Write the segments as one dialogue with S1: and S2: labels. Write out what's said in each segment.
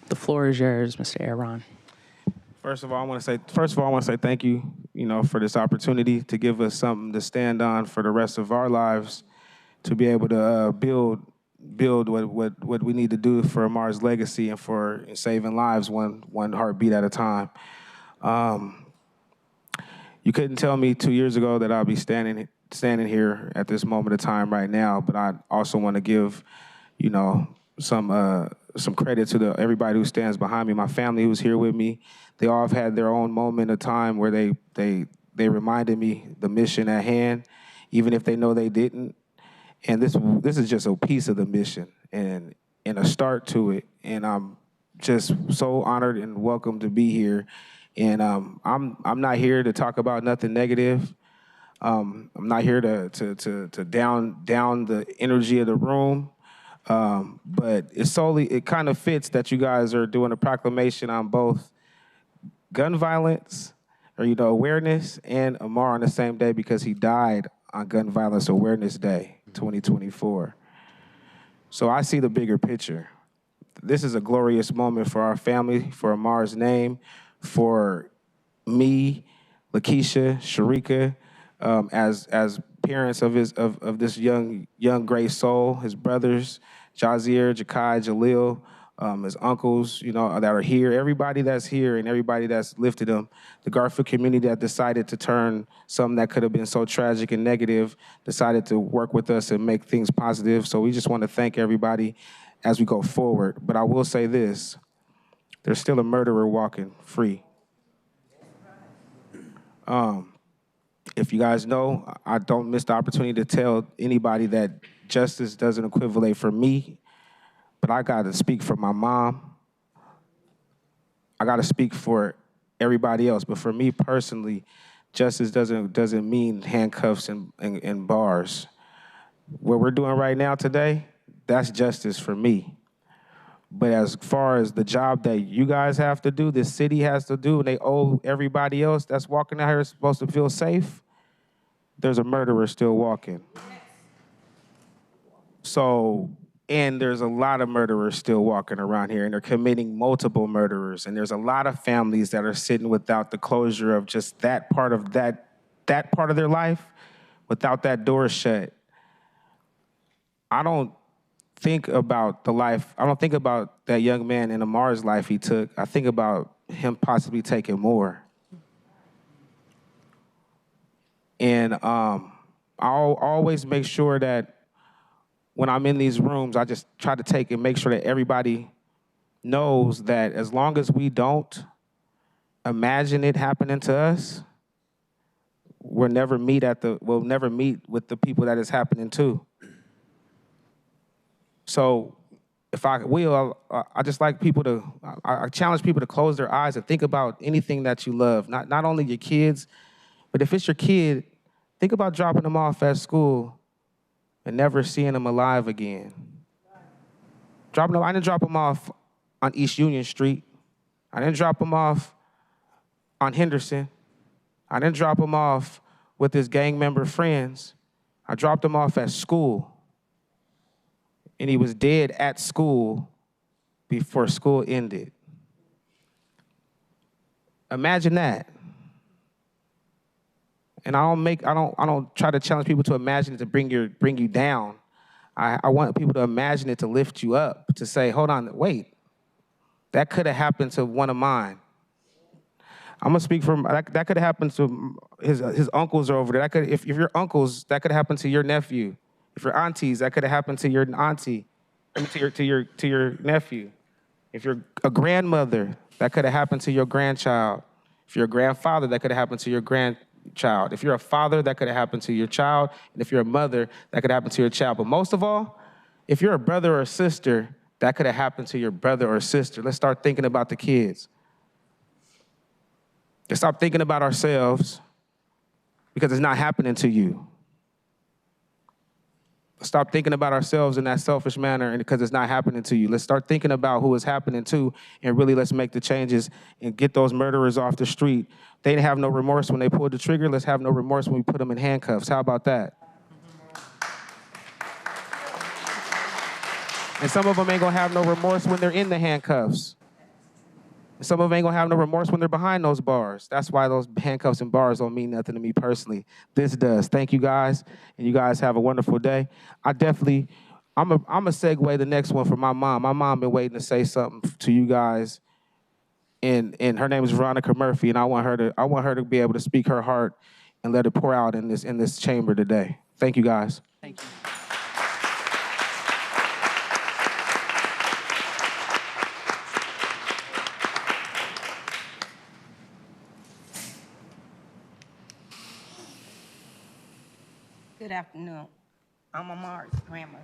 S1: The floor is yours, Mr. Arron.
S2: First of all, I want to say thank you, for this opportunity to give us something to stand on for the rest of our lives, to be able to build what we need to do for Amarr's legacy and for saving lives one heartbeat at a time. You couldn't tell me 2 years ago that I'll be standing here at this moment of time right now, but I also want to give, some credit to everybody who stands behind me. My family who's here with me, they all have had their own moment of time where they reminded me the mission at hand, even if they know they didn't. And this is just a piece of the mission and a start to it. And I'm just so honored and welcome to be here. And I'm not here to talk about nothing negative. I'm not here to down the energy of the room. But it kind of fits that you guys are doing a proclamation on both gun violence or, awareness and Amarr on the same day because he died on Gun Violence Awareness Day, 2024. So I see the bigger picture. This is a glorious moment for our family, for Amarr's name, for me, Lakeisha, Sharika, as parents of this young great soul, his brothers, Jazier, Jakai, Jalil, his uncles, that are here, everybody that's here and everybody that's lifted him, the Garfield community that decided to turn something that could have been so tragic and negative, decided to work with us and make things positive. So we just want to thank everybody as we go forward. But I will say this, there's still a murderer walking free. If you guys know, I don't miss the opportunity to tell anybody that justice doesn't equivalent for me, but I got to speak for my mom. I got to speak for everybody else. But for me personally, justice doesn't mean handcuffs and bars. What we're doing right now today, that's justice for me. But as far as the job that you guys have to do, this city has to do, and they owe everybody else that's walking out here supposed to feel safe, there's a murderer still walking. So, and there's a lot of murderers still walking around here, and they're committing multiple murderers. And there's a lot of families that are sitting without the closure of just that part of their life, without that door shut. I don't think about that young man in Amarr's life he took. I think about him possibly taking more. And I'll always make sure that when I'm in these rooms, I just try to take and make sure that everybody knows that as long as we don't imagine it happening to us, we'll never meet with the people that it's happening to. So if I will, I just like I challenge people to close their eyes and think about anything that you love, not only your kids, but if it's your kid, think about dropping them off at school and never seeing them alive again. I didn't drop them off on East Union Street. I didn't drop them off on Henderson. I didn't drop them off with his gang member friends. I dropped him off at school. And he was dead at school before school ended. Imagine that. And I don't try to challenge people to imagine it to bring you down. I want people to imagine it to lift you up, to say, hold on, wait, that could have happened to one of mine. I'm gonna speak from that could have happened to his uncles are over there. If your uncles, that could happen to your nephew. If your aunties, that could have happened to your auntie, to your nephew. If you're a grandmother, that could have happened to your grandchild. If you're a grandfather, that could have happened to your grandchild. If you're a father, that could have happened to your child. And if you're a mother, that could happen to your child. But most of all, if you're a brother or a sister, that could have happened to your brother or sister. Let's start thinking about the kids. Let's stop thinking about ourselves because it's not happening to you. Stop thinking about ourselves in that selfish manner and because it's not happening to you. Let's start thinking about who it's happening to and really let's make the changes and get those murderers off the street. They didn't have no remorse when they pulled the trigger. Let's have no remorse when we put them in handcuffs. How about that? And some of them ain't gonna have no remorse when they're in the handcuffs. Some of them ain't gonna have no remorse when they're behind those bars. That's why those handcuffs and bars don't mean nothing to me personally. This does. Thank you guys, and you guys have a wonderful day. I'm a segue the next one for my mom. My mom been waiting to say something to you guys, and her name is Veronica Murphy, and I want her to be able to speak her heart and let it pour out in this chamber today. Thank you guys.
S1: Thank you.
S3: Good afternoon. I'm Amarr's grandma.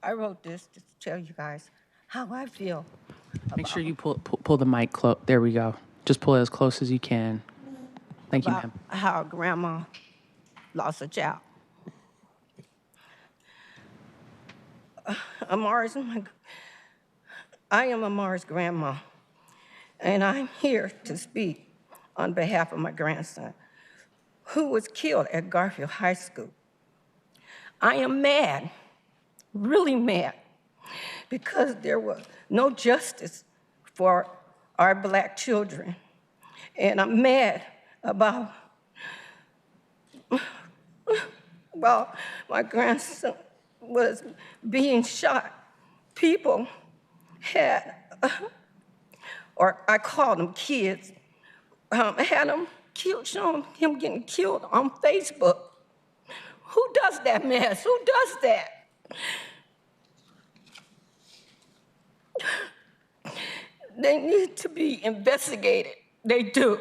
S3: I wrote this to tell you guys how I feel.
S1: Make sure you pull the mic close. There we go. Just pull it as close as you can. Thank you,
S3: About
S1: ma'am.
S3: how grandma lost a child. I am Amarr's grandma, and I'm here to speak on behalf of my grandson, who was killed at Garfield High School. I am mad, really mad, because there was no justice for our Black children. And I'm mad about my grandson was being shot. People had, or I call them kids, had him killed, showing him getting killed on Facebook. Who does that mess? Who does that? They need to be investigated. They do.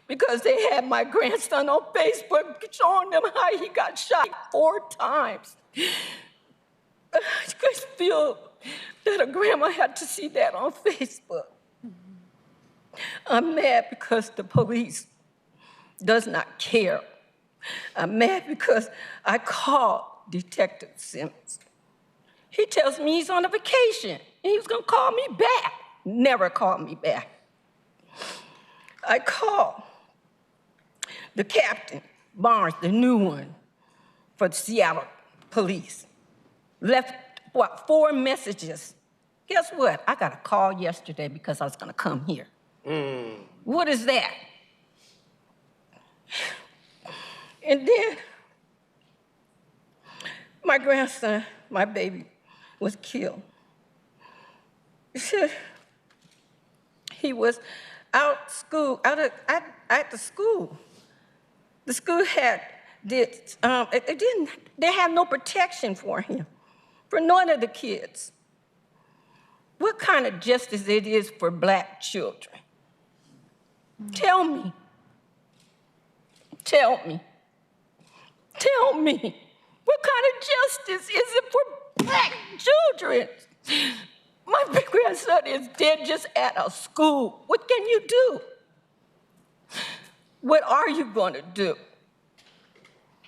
S3: Because they had my grandson on Facebook showing them how he got shot 4 times. I just feel that a grandma had to see that on Facebook. I'm mad because the police does not care. I'm mad because I called Detective Simmons. He tells me he's on a vacation and he's gonna call me back. Never called me back. I called the captain, Barnes, the new one, for the Seattle police. Left, 4 messages. Guess what? I got a call yesterday because I was gonna come here. What is that? And then my grandson, my baby, was killed. He was at the school. The school they had no protection for him, for none of the kids. What kind of justice it is for Black children? Tell me. Tell me. Tell me. What kind of justice is it for Black children? My grandson is dead just at a school. What can you do? What are you going to do?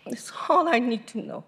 S3: That's all I need to know.